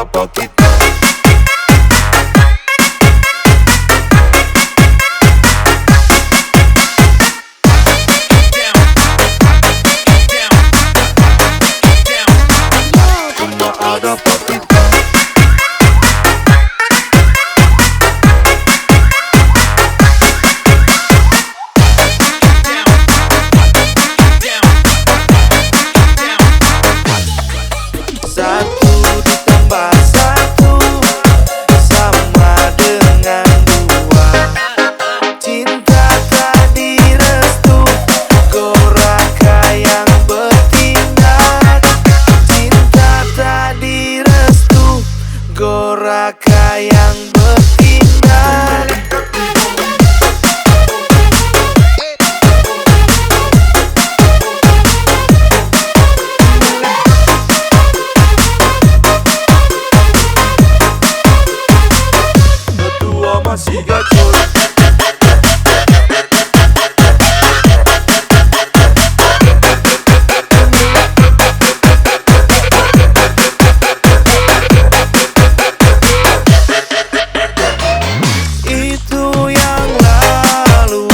apa kita. Cuma ada apa kita. Satu ditambah satu sama dengan dua. Cinta tak direstu, Goraka yang bertindak. Cinta tak direstu, Goraka yang bertindak. Masih gacor. Itu yang lalu,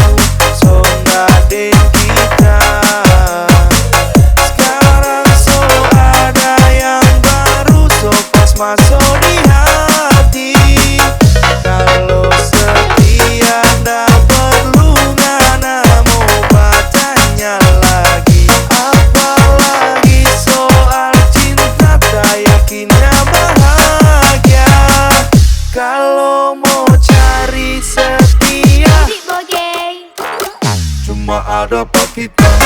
sonda deh kita. Sekarang so ada yang baru, so pas masuk di hati. Kalau setia ndak perlu ngana mau bacanya lagi. Apalagi soal cinta tak yakinnya bahagia. Kalau mau cari setia, cuma ada apa kita.